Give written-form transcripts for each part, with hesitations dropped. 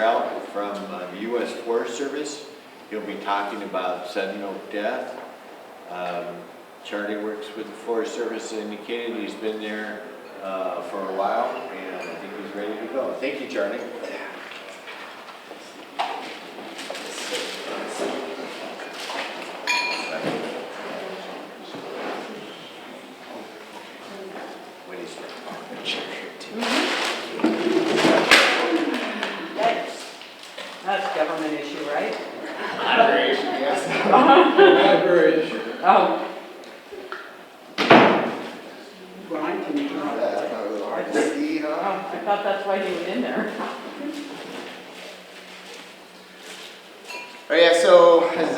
Grell from the U.S. Forest Service. He'll be talking about sudden oak death. Charlie works with the Forest Service, indicated he's been there for a while, and I think he's ready to go. Thank you, Charlie. That's government issue, right? Library issue, yes. Library issue. Oh. Brian, can you draw That's that? probably a little hard to see, huh? Oh, I thought that's why you were in there. Oh yeah, so as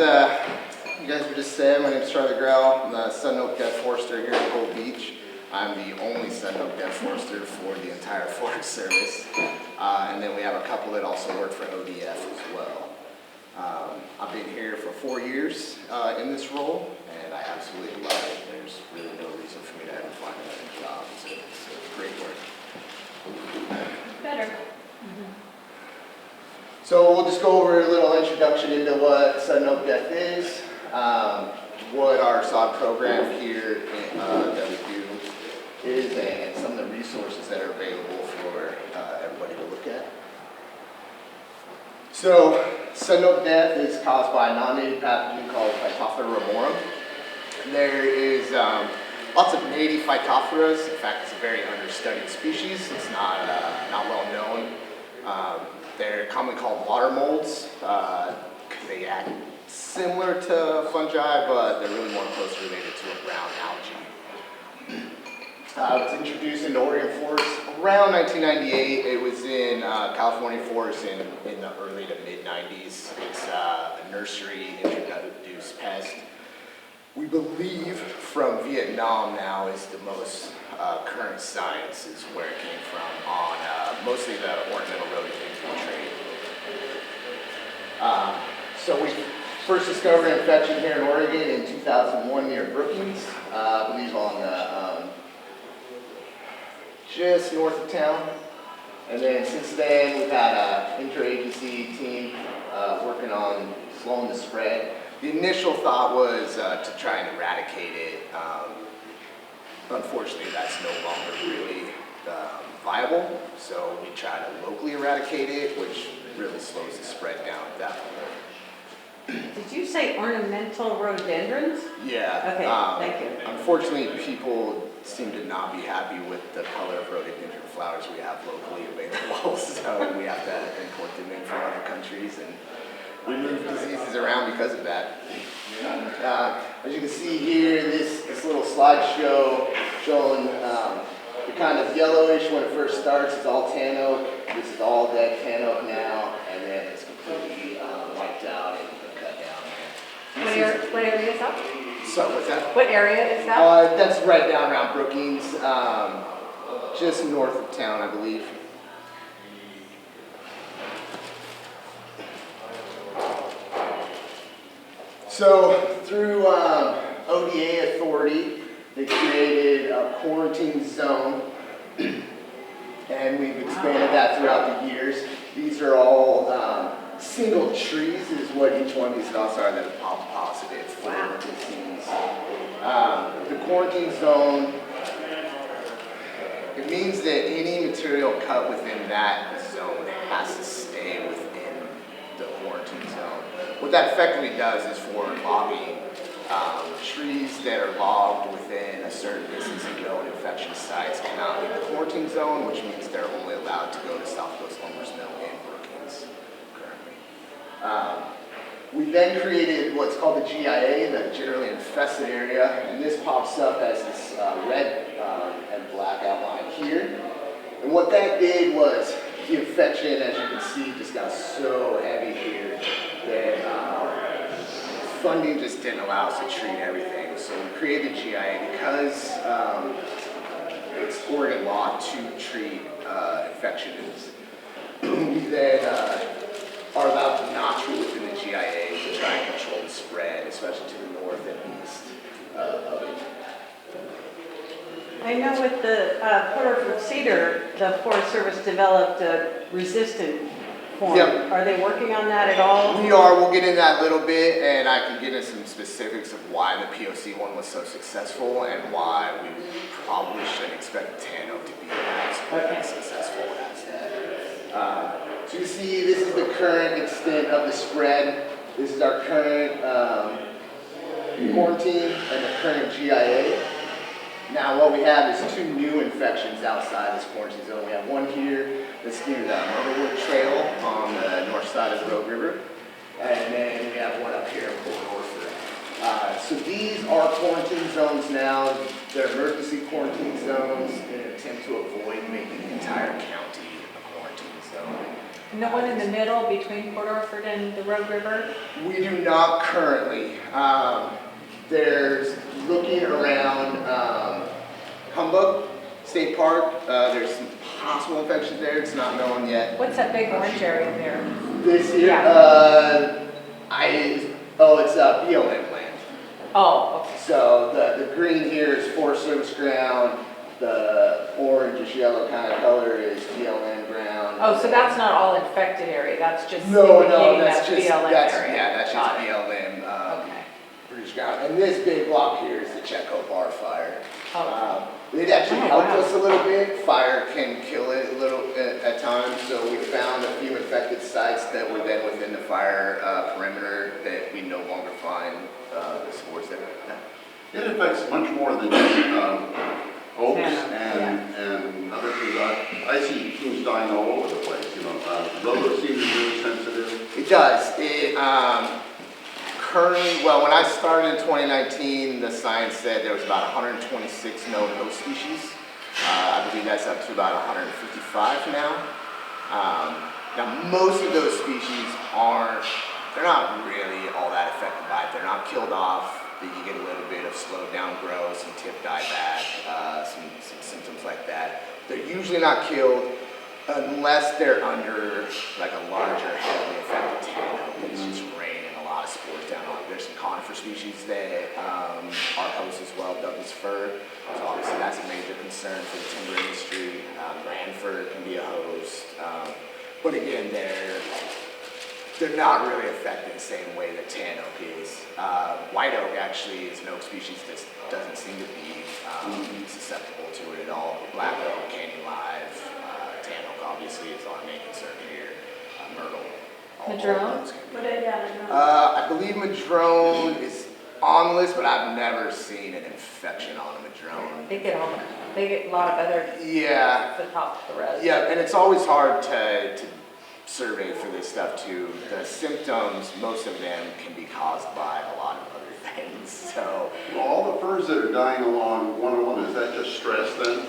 you guys were just saying, my name is Charlie Grell. I'm the Sudden Oak Death Forester here in Gold Beach. I'm the only Sudden Oak Death Forester for the entire Forest Service. And then we have a couple that also work for ODF as well. I've been here for 4 years in this role, and I absolutely love it. There's really no reason for me to ever find another job. It's great work. Better. So we'll just go over a little introduction into what Sudden Oak Death is, what our sod program here that we do is, and some of the resources that are available for everybody to look at. So sudden oak death is caused by a non-native pathogen called Phytophthora ramorum. There is lots of native Phytophoras. In fact, it's a very understudied species. It's not well known. They're commonly called water molds because they act similar to fungi, but they're really more closely related to a brown algae. It was introduced into Oregon forests around 1998. It was in California forests in the early to mid-90s. It's a nursery introduced pest. We believe from Vietnam now is the most current science is where it came from on mostly the ornamental rhododendron trade. So we first discovered an infection here in Oregon in 2001 near Brookings, I believe on the just north of town. And then since then we've had an interagency team working on slowing the spread. The initial thought was to try and eradicate it. Unfortunately, that's no longer really viable, so we try to locally eradicate it, which really slows the spread down at that point. Did you say ornamental rhododendrons? Yeah. Okay, thank you. Unfortunately, people seem to not be happy with the color of rhododendron flowers we have locally available, so we have to import them in from other countries, and we move diseases around because of that. As you can see here, this little slideshow showing the kind of yellowish when it first starts. It's all tan oak. This is all dead tan oak now, and then it's completely wiped out and cut down. What area is that? So what's that? What area is that? That's right down around Brookings, just north of town, I believe. So through ODA authority, they created a quarantine zone, and we've expanded that throughout the years. These are all single trees is what each one of these dots are that are positive for disease. The quarantine zone, it means that any material cut within that zone has to stay within the quarantine zone. What that effectively does is for logging, trees that are logged within a certain distance of known infection sites cannot leave the quarantine zone, which means they're only allowed to go to South Coast Lumber's Mill in Brookings currently. We then created what's called the GIA, the generally infested area, and this pops up as this red and black outline here. And what that did was the infection, as you can see, just got so heavy here that funding just didn't allow us to treat everything. So we created the GIA because it's Oregon law to treat infections. We then are allowed to not treat within the GIA to try and control the spread, especially to the north and east of it. I know with the Porterford cedar, the Forest Service developed a resistant form. Yep. Are they working on that at all? We'll get into that a little bit, and I can get into some specifics of why the POC one was so successful and why we probably shouldn't expect Tano to be as successful as that. So you see, this is the current extent of the spread. This is our current quarantine and the current GIA. Now what we have is 2 new infections outside this quarantine zone. We have one here that's near the Myrtlewood Trail on the north side of the Rogue River. And then we have one up here in Port Orford. So these are quarantine zones now. They're emergency quarantine zones in an attempt to avoid making the entire county a quarantine zone. And the one in the middle between Port Orford and the Rogue River? We do not currently. There's looking around Humbug State Park. There's some possible infections there. It's not known yet. What's that big orange area there? This here, Yeah. it's BLM land. Oh, okay. So the green here is Forest Service ground. The orangish yellow kind of color is BLM ground. Oh, so that's not all infected area, that's just No, indicating that's just BLM that's area? that's just Got it. BLM. Okay. British ground. And this big block here is the Checo Bar fire. Oh. It actually helped wow. us a little bit. Fire can kill it a little at times, so we found a few infected sites that were then within the fire perimeter that we no longer find the spores there. It affects much more than just oaks Yeah. and other trees. I see trees dying all over the place, you know. Those seem to be really sensitive. It does. Currently, well, when I started in 2019, the science said there was about 126 known host species. I believe that's up to about 155 now. Now, most of those species they're not really all that affected by it. They're not killed off. You get a little bit of slowed down growth, some tip dieback, some symptoms like that. They're usually not killed unless they're under like a larger, heavily affected tano. It's just raining a lot of spores down on it. There's some conifer species that are hosts as well, Douglas fir. So obviously that's a major concern for the timber industry. Grand fir can be a host. But again, they're not really affected the same way that tan oak is. White oak actually is an oak species that doesn't seem to be susceptible to it at all. Black oak, canyon live, tan oak obviously is our main concern here. Myrtle. Madrone? I believe madrone is on the list, but I've never seen an infection on a madrone. They get a lot of other, Yeah, the top of the road. yeah, and it's always hard to survey for this stuff too. The symptoms, most of them can be caused by a lot of other things. So All the firs that are dying along 101, is that just stress then?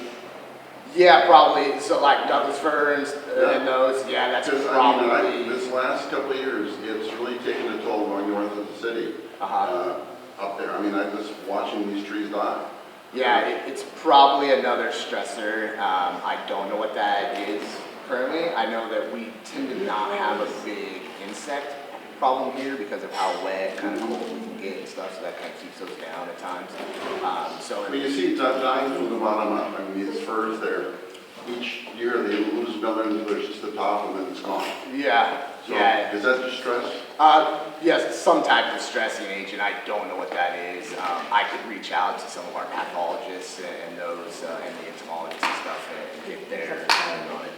yeah, probably. So like Douglas firs and those, yeah, that's Because probably. this last couple of years, it's really taken a toll going north of the city. Up there. I mean, I'm just watching these trees die. Yeah, it's probably another stressor. I don't know what that is currently. I know that we tend to not have a big insect problem here because of how wet, kind of cold we can get and stuff, so that kind of keeps those down at times. But you see it dying from the bottom up. I mean, these firs there, each year they lose millions, there's just the top and then it's gone. Yeah, So yeah. is that just stress? Yes, some type of stressing agent. I don't know what that is. I could reach out to some of our pathologists and those and the entomologists and stuff and get their opinion on it.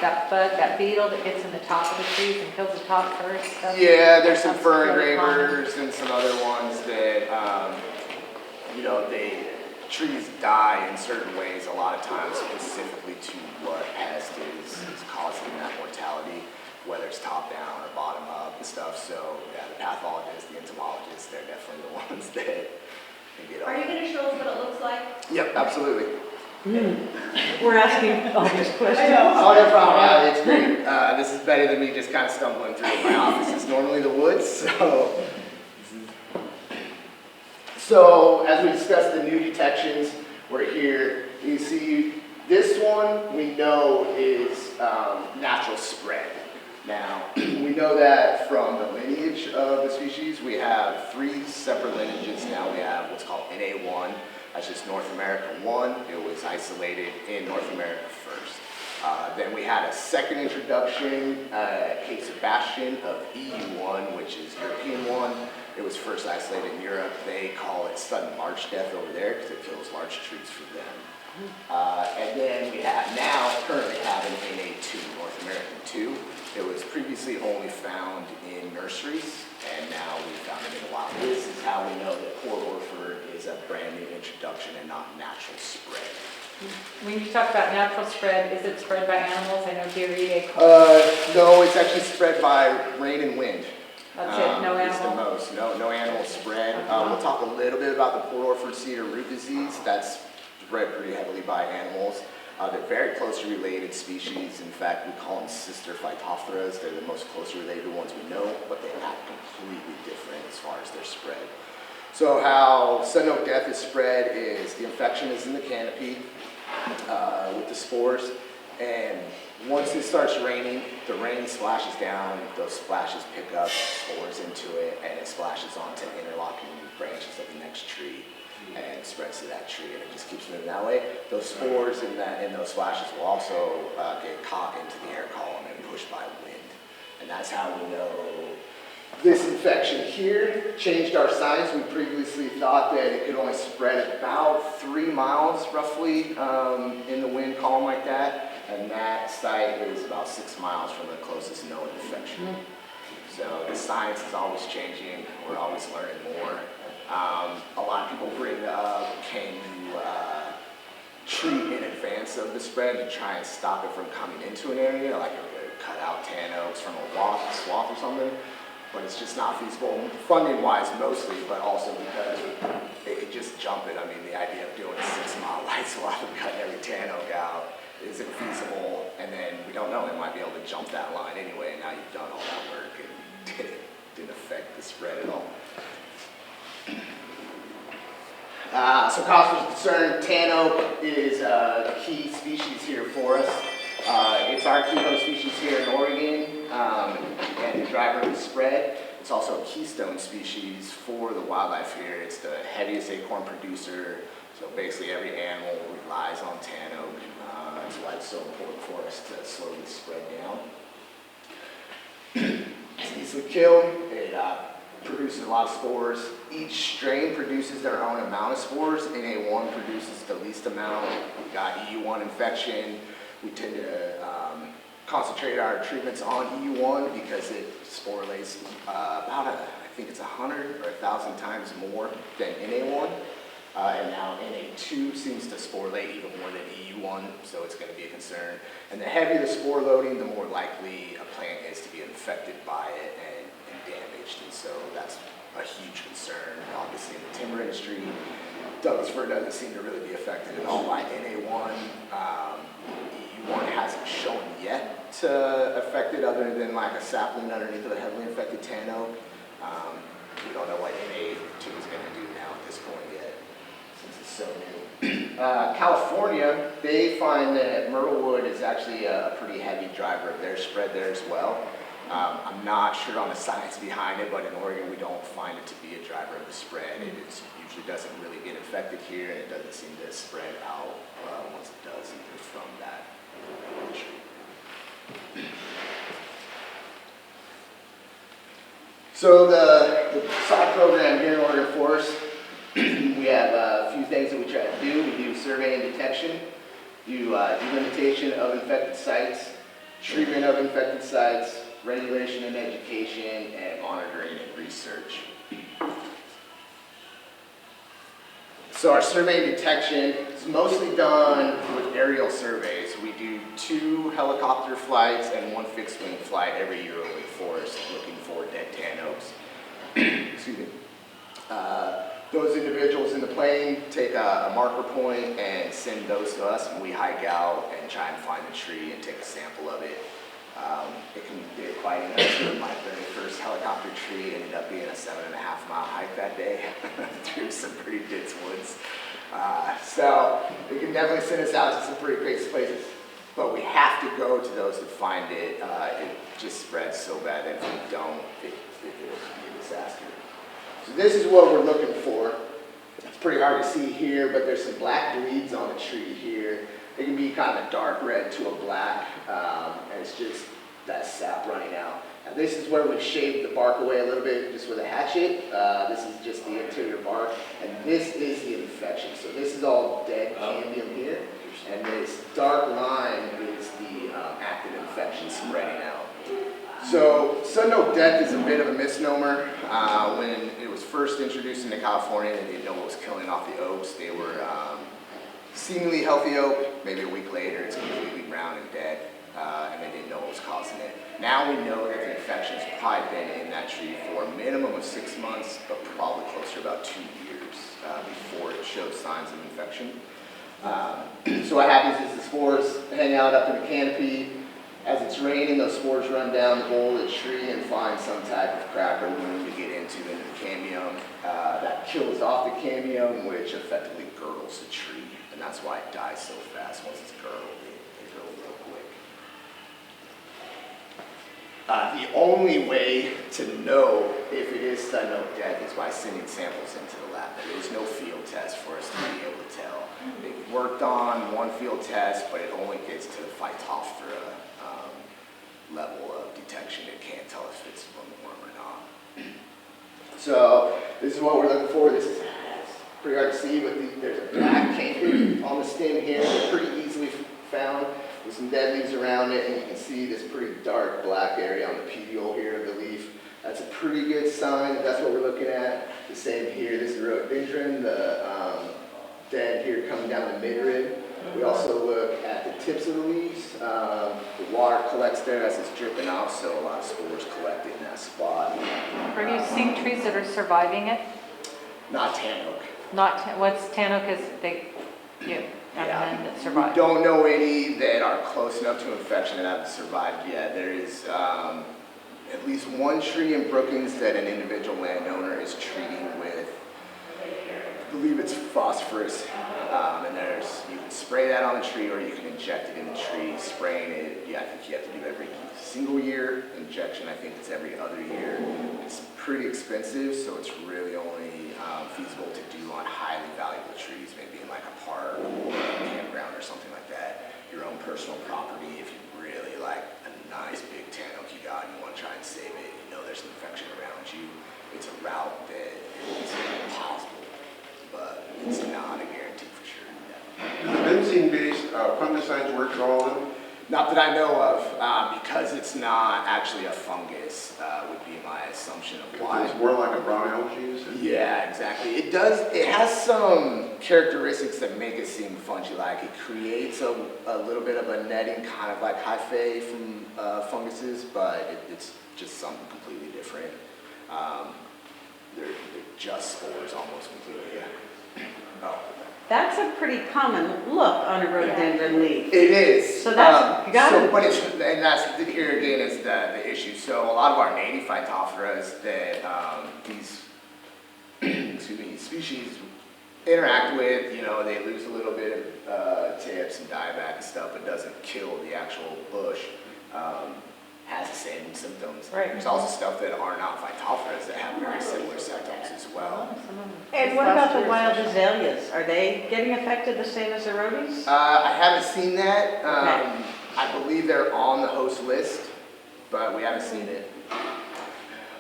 That bug, that beetle that gets in the top of the trees and kills the top first. Yeah, there's some That's fir really common. engravers and some other ones that, trees die in certain ways a lot of times specifically to what pest is causing that mortality, whether it's top down or bottom up and stuff. So yeah, the pathologists, the entomologists, they're definitely the ones that can get Are you going to show us what it looks like? Yep, absolutely. We're asking all these questions. Oh, no problem. It's great. This is better than me just kind of stumbling through. My office is normally the woods, so. So as we discussed the new detections, we're here. You see, this one we know is natural spread. Now, we know that from the lineage of the species. We have 3 separate lineages now. We have what's called NA1. That's just North America 1. It was isolated in North America first. Then we had a second introduction at Cape Sebastian of EU1, which is European one. It was first isolated in Europe. They call it sudden large death over there because it kills large trees for them. And then we currently have an NA2, North American 2. It was previously only found in nurseries, and now we found it in the wild. This is how we know that Port Orford is a brand new introduction and not natural spread. When you talk about natural spread, is it spread by animals? I know deer eat acorns. No, it's actually spread by rain and wind. That's it, no It's the animal? most, no animal spread. We'll talk a little bit about the Port Orford cedar root disease. That's spread pretty heavily by animals. They're very closely related species. In fact, we call them sister Phytophtheras. They're the most closely related ones we know, but they act completely different as far as their spread. So how sudden oak death is spread is the infection is in the canopy with the spores, and once it starts raining, the rain splashes down, those splashes pick up spores into it, and it splashes onto interlocking branches of the next tree and spreads to that tree, and it just keeps moving that way. Those spores in those splashes will also get caught into the air column and pushed by wind, and that's how we know this infection here changed our science. We previously thought that it could only spread about 3 miles roughly in the wind column like that, and that site is about 6 miles from the closest known infection. So the science is always changing. We're always learning more. A lot of people bring up, can you treat in advance of the spread to try and stop it from coming into an area, like cut out tan oaks from a swath or something? But it's just not feasible, funding-wise mostly, but also because they could just jump it. I mean, the idea of doing a 6-mile light swath and cutting every tan oak out isn't feasible, and then we don't know, they might be able to jump that line anyway, and now you've done all that work and didn't affect the spread at all. So cause for concern, tan oak is a key species here for us. It's our key host species here in Oregon, and the driver of the spread. It's also a keystone species for the wildlife here. It's the heaviest acorn producer, so basically every animal relies on tan oak. That's why it's so important for us to slowly spread down. It's easily killed. It produces a lot of spores. Each strain produces their own amount of spores. NA1 produces the least amount. We got EU1 infection. We tend to concentrate our treatments on EU1 because it spore lays about, I think it's 100 or 1,000 times more than NA1. And now NA2 seems to spore lay even more than EU1, so it's going to be a concern. And the heavier the spore loading, the more likely a plant is to be infected by it and damaged. And so that's a huge concern. Obviously in the timber industry, Douglas fir doesn't seem to really be affected at all by NA1. EU1 hasn't shown yet to affect it other than like a sapling underneath of a heavily infected tan oak. We don't know what NA2 is going to do now at this point yet, since it's so new. California, they find that myrtlewood is actually a pretty heavy driver of their spread there as well. I'm not sure on the science behind it, but in Oregon we don't find it to be a driver of the spread. It usually doesn't really get infected here, and it doesn't seem to spread out once it does either from that tree. So the sod program here in Oregon Forest, we have a few things that we try to do. We do survey and detection, do delimitation of infected sites, treatment of infected sites, regulation and education, and monitoring and research. So our survey detection is mostly done with aerial surveys. We do 2 helicopter flights and 1 fixed wing flight every year over the forest looking for dead tan oaks. Excuse me. Those individuals in the plane take a marker point and send those to us, and we hike out and try and find the tree and take a sample of it. It can be quite interesting. My very first helicopter tree ended up being a 7.5-mile hike that day through some pretty dense woods. So it can definitely send us out to some pretty crazy places, but we have to go to those to find it. It just spreads so bad that if we don't, it will be a disaster. So this is what we're looking for. It's pretty hard to see here, but there's some black bleeds on the tree here. It can be kind of a dark red to a black, and it's just that sap running out. Now, this is where we've shaved the bark away a little bit just with a hatchet. This is just the interior bark, and this is the infection. So this is all dead cambium here, and this dark line is the active infection spreading out. So sun oak death is a bit of a misnomer. When it was first introduced into California, they didn't know what was killing off the oaks. They were seemingly healthy oak. Maybe a week later, it's completely brown and dead, and they didn't know what was causing it. Now we know that the infection's probably been in that tree for a minimum of 6 months, but probably closer to about 2 years before it showed signs of infection. So what happens is the spores hang out up in the canopy. As it's raining, those spores run down the bowl of the tree and find some type of crack or wound to get into the cambium. That kills off the cambium, which effectively girdles the tree, and that's why it dies so fast. Once it's girdled, it girdles real quick. The only way to know if it is sun oak death is by sending samples into the lab. There is no field test for us to be able to tell. They've worked on one field test, but it only gets to the Phytophthora level of detection. It can't tell if it's from the worm or not. So this is what we're looking for. This is pretty hard to see, but there's a black canker on the stem here. They're pretty easily found with some dead leaves around it, and you can see this pretty dark black area on the petiole here of the leaf. That's a pretty good sign that that's what we're looking at. The same here. This is rhododendron, the dead here coming down the midrib. We also look at the tips of the leaves. The water collects there as it's dripping off, so a lot of spores collect in that spot. Are you seeing trees that are surviving it? Not tan oak. What's tan oak is big, and that survive. We don't know any that are close enough to infection that haven't survived yet. There is at least one tree in Brookings that an individual landowner is treating with, I believe it's phosphorus, and you can spray that on the tree or you can inject it in the tree. Spraying it, I think you have to do every single year. Injection, I think it's every other year. It's pretty expensive, so it's really only feasible to do on highly valuable trees, maybe in like a park or a campground or something like that. Your own personal property, if you really like a nice big tan oak you got and you want to try and save it, you know there's an infection around you. It's a route that is possible, but it's not a guarantee for sure. Do the benzene-based fungicides work at all then? Not that I know of, because it's not actually a fungus, would be my assumption of why. It's more like a brown algae, is it? Yeah, exactly. It has some characteristics that make it seem fungi-like. It creates a little bit of a netting, kind of like hyphae from funguses, but it's just something completely different. They're just spores almost completely. Oh. That's a pretty common look on a rhododendron leaf. It is. So that's, you gotta. But here again is the issue. So a lot of our native Phytopteras that these species interact with, they lose a little bit of tips and dieback and stuff, but doesn't kill the actual bush. Has the same symptoms. Right. There's also stuff that are not Phytopteras that have very similar symptoms as well. And what about the wild azaleas? Are they getting affected the same as the rhodies? I haven't seen that. Okay. I believe they're on the host list, but we haven't seen it.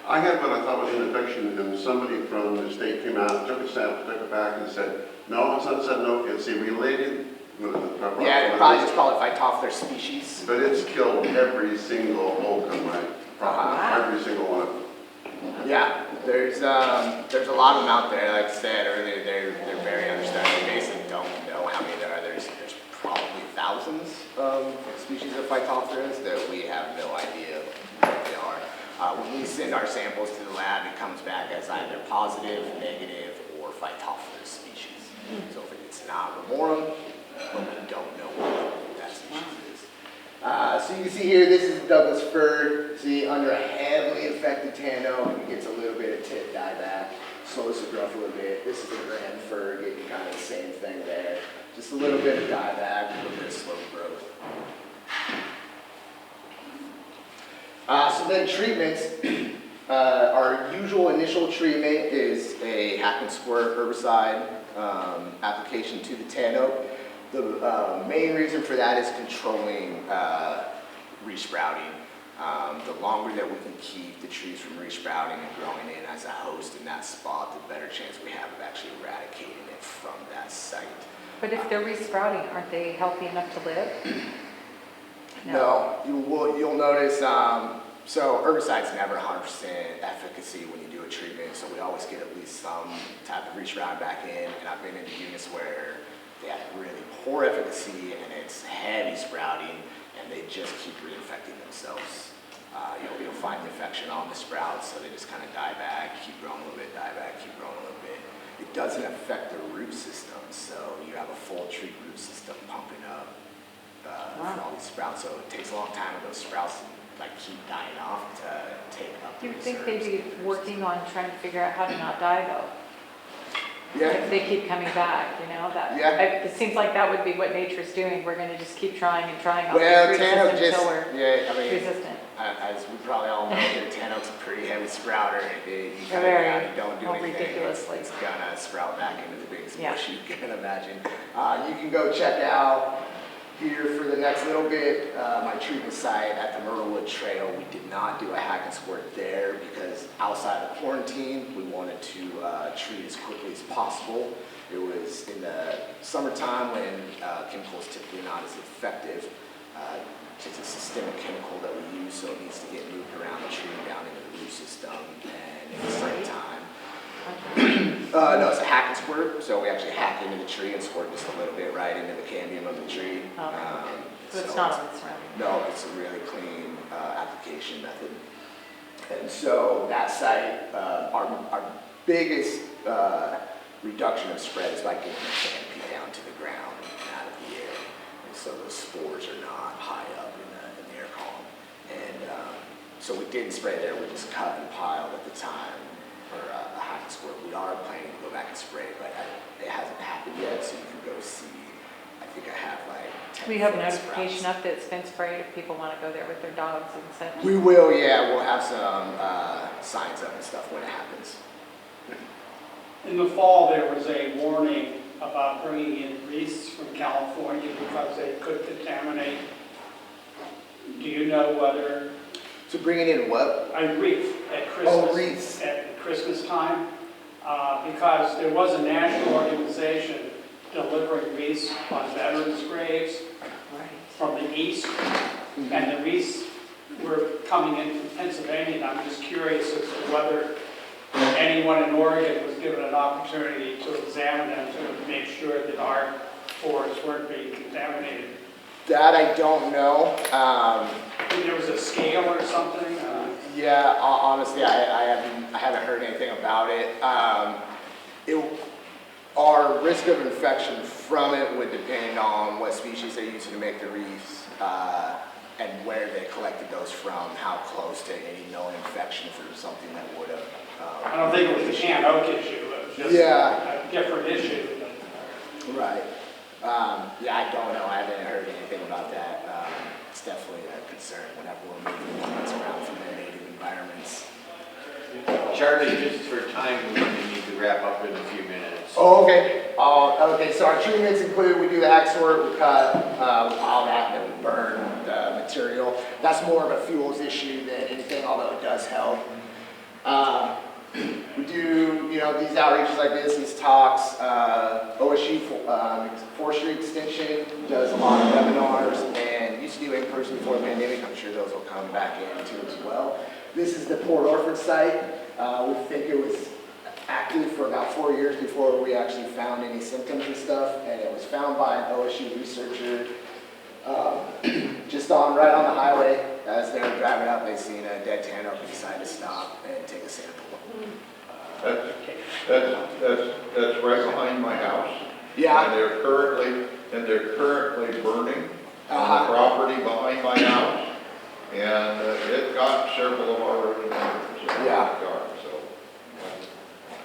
I had what I thought was an infection, and somebody from the state came out, took a sample, took it back, and said, no, it's not sun oak, it's a related. Yeah, they probably just call it Phytophthora species. But it's killed every single oak on my property, every single one of them. Yeah, there's a lot of them out there. Like I said earlier, they're very understudied. We basically don't know how many there are. There's probably thousands of species of Phytophtheras that we have no idea what they are. When we send our samples to the lab, it comes back as either positive, negative, or Phytophthora species. So if it's not Ramorum, but we don't know what that species is. So you can see here, this is Douglas fir. See, under a heavily infected tan oak, it gets a little bit of tip dieback, slows the growth a little bit. This is a grand fir, getting kind of the same thing there. Just a little bit of dieback, a little bit of slow growth. So then treatments. Our usual initial treatment is a hack and squirt herbicide application to the tan oak. The main reason for that is controlling resprouting. The longer that we can keep the trees from resprouting and growing in as a host in that spot, the better chance we have of actually eradicating it from that site. But if they're resprouting, aren't they healthy enough to live? No, you'll notice, so herbicide's never 100% efficacy when you do a treatment, so we always get at least some type of reach-round back in, and I've been into units where they have really poor efficacy and it's heavy sprouting, and they just keep reinfecting themselves. You'll find the infection on the sprouts, so they just kind of die back, keep growing a little bit, die back, keep growing a little bit. It doesn't affect the root system, so you have a full tree root system pumping up for all these sprouts. So it takes a long time for those sprouts to like keep dying off to take up the You would think they'd reserves. be working on trying to figure out how to not die though? Yeah. If they keep coming back, you know, that, Yeah. it seems like that would be what nature's doing. We're gonna just keep trying and trying on Well, this root tan oak system just, until we're yeah, I mean, resistant. as we probably all know, tan oak's a pretty heavy sprouter. You cut it Very. down, you don't do Oh, anything, ridiculously. it's gonna sprout back into the biggest Yeah. bush you can imagine. You can go check out here for the next little bit, my treatment site at the Myrtlewood Trail. We did not do a hack and squirt there because outside of quarantine, we wanted to treat as quickly as possible. It was in the summertime when chemicals typically not as effective. It's a systemic chemical that we use, so it needs to get moved around the tree down into the root system, and in the summertime. No, it's a hack and squirt, so we actually hack into the tree and squirt just a little bit right into the cambium of the tree. Okay. So it's not on the surrounding. No, it's a really clean application method. And so that site, our biggest reduction of spread is by getting the canopy down to the ground and out of the air. And so those spores are not high up in the air column. And so we didn't spray there, we just cut and piled at the time for a hack and squirt. We are planning to go back and spray, but it hasn't happened yet, so you can go see. I think I have like 10 We have foot notification sprouts. up that it's been sprayed if people wanna go there with their dogs and such. We will, yeah, we'll have some signs up and stuff when it happens. In the fall, there was a warning about bringing in wreaths from California because they could contaminate. Do you know whether So bringing in what? a wreath at Christmas? Oh, wreaths. At Christmas time? Because there was a national organization delivering wreaths on veterans' graves from the east, and the wreaths were coming in from Pennsylvania, and I'm just curious as to whether anyone in Oregon was given an opportunity to examine them to make sure that our forests weren't being contaminated. That I don't know. There was a scale or something? Yeah, honestly, I haven't heard anything about it. Our risk of infection from it would depend on what species they're using to make the wreaths and where they collected those from, how close to any known infection if it was something that would have. I don't think it was a can oak issue, it was just Yeah. a different issue. Right. Yeah, I don't know. I haven't heard anything about that. It's definitely a concern whenever we're moving plants around from their native environments. Charlie, just for time, we need to wrap up in a few minutes. Oh, okay. Okay, so our treatments include, we do the hack sort, we cut, we pile that, and then we burn the material. That's more of a fuels issue than anything, although it does help. We do, these outreaches like this, these talks. OSU Forestry Extension does a lot of webinars and used to do in person before the pandemic. I'm sure those will come back in too as well. This is the Port Orford site. We think it was active for about 4 years before we actually found any symptoms and stuff. And it was found by an OSU researcher just right on the highway. As they were driving up, they seen a dead tan oak and decided to stop and take a sample. That's right behind my house. Yeah. And they're currently burning on Uh-huh. the property behind my house. And it got several of our members in the Yeah. yard, so.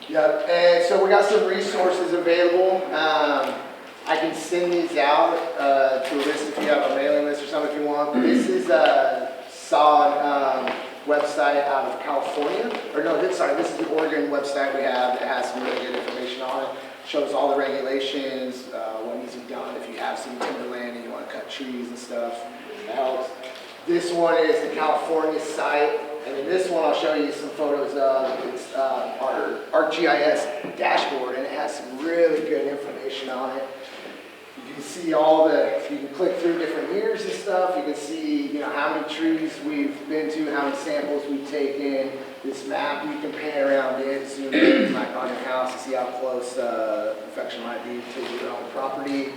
Yeah, and so we got some resources available. I can send these out to a list if you have a mailing list or something if you want. This is a solid website out of California. Or no, this is the Oregon website we have that has some really good information on it. shows all the regulations, what needs to be done if you have some timberland and you want to cut trees and stuff. That helps. This one is the California site, and then this one I'll show you some photos of. It's our ArcGIS dashboard, and it has some really good information on it. You can see you can click through different years and stuff. You can see, how many trees we've been to, how many samples we've taken. This map, you can pan around it, zoom in like on your house to see how close infection might be to your own property.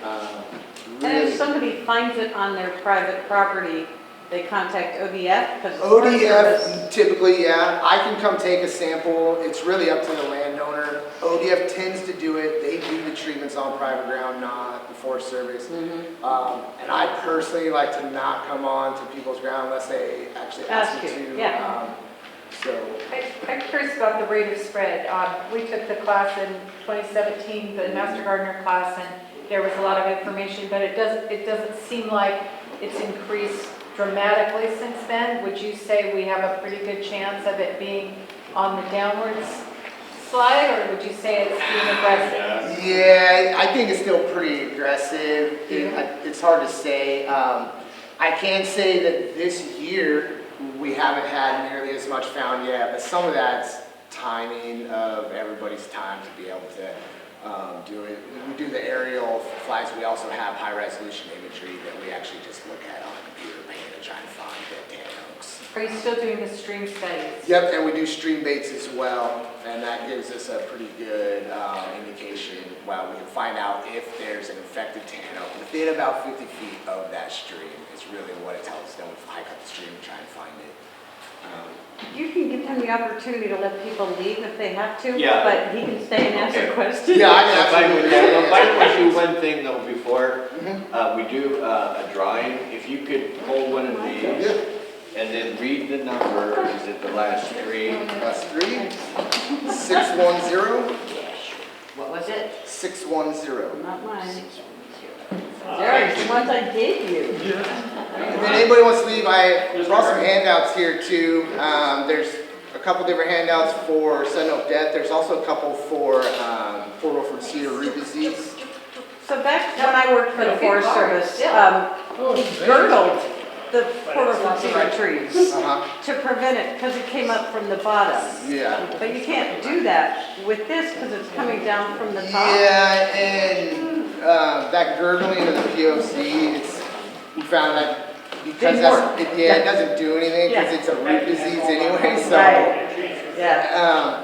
And if somebody finds it on their private property, they contact ODF? 'Cause ODF, typically, yeah. I can come take a sample. It's really up to the landowner. ODF tends to do it. They do the treatments on private ground, not the Forest Service. And I personally like to not come on to people's ground unless they actually ask me to. Yeah. I'm curious about the rate of spread. We took the class in 2017, the Master Gardener class, and there was a lot of information, but it doesn't seem like it's increased dramatically since then. Would you say we have a pretty good chance of it being on the downwards slide, or would you say it's being aggressive? Yeah, I think it's still pretty aggressive. It's hard to say. I can say that this year we haven't had nearly as much found yet, but some of that's timing of everybody's time to be able to do it. We do the aerial flights. We also have high resolution imagery that we actually just look at on a computer paint and try to find dead tan oaks. Are you still doing the stream studies? Yep, and we do stream baits as well, and that gives us a pretty good indication. Well, we can find out if there's an infected tan oak within about 50 feet of that stream. It's really what it tells us. Then we hike up the stream and try and find it. You can give him the opportunity to let people leave if they have to, Yeah. but he can stay and answer Okay. questions. Yeah, I If I would, absolutely. if I would do one thing though before, Mhm. we do a drawing. If you could pull one of these and then read the number, is it the last three? That's 3, 610, What was it? 610. Not mine. There, the ones I gave you. And then anybody wants to leave, I brought some handouts here too. There's a couple different handouts for sudden oak death. There's also a couple for Wilford cedar root disease. So back when I worked for the Good Forest bar, Service, yeah. girdled the Portland cedar trees Uh-huh. to prevent it because it came up from the bottom. Yeah. But you can't do that with this because it's coming down from the top. Yeah, and that girdling of the POC, we found that because Didn't work. it doesn't do anything because Yeah. it's a root disease anyway. So Right. Yeah.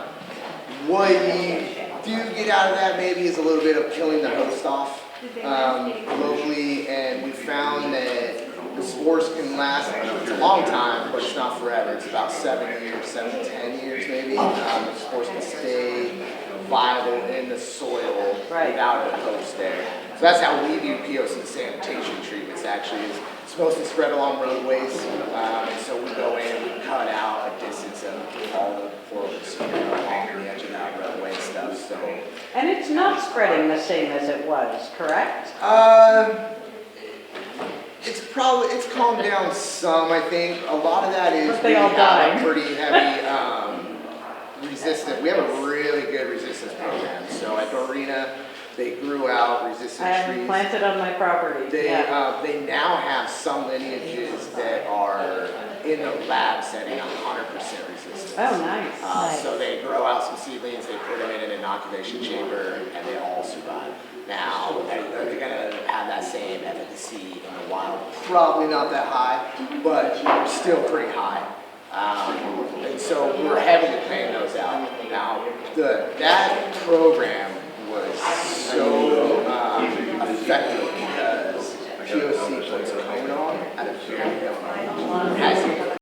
what you do get out of that maybe is a little bit of killing the host off locally, and we found that the spores can last, it's a long time, but it's not forever. It's about 7 to 10 years maybe. The spores can stay viable in the soil Right. without a host there. So that's how we do POC sanitation treatments actually. It's supposed to spread along roadways, and so we go in and we cut out a distance of all the porous along the edge of that roadway and stuff, so. And it's not spreading the same as it was, correct? It's calmed down some, I think. A lot of that is But they we all have died. a pretty heavy resistant. We have a really good resistance program. So at Dorina, they grew out resistant I have trees. planted on my property. They Yeah. they now have some lineages that are in the lab setting 100% resistant. Oh, nice. So they grow out some seedlings, they put them in an inoculation chamber, and they all survive. Now, are they gonna have that same efficacy in the wild? Probably not that high, but still pretty high. And so we're heavily paying those out. Now, that program was so effective because POC puts a cone on at a very young age. Has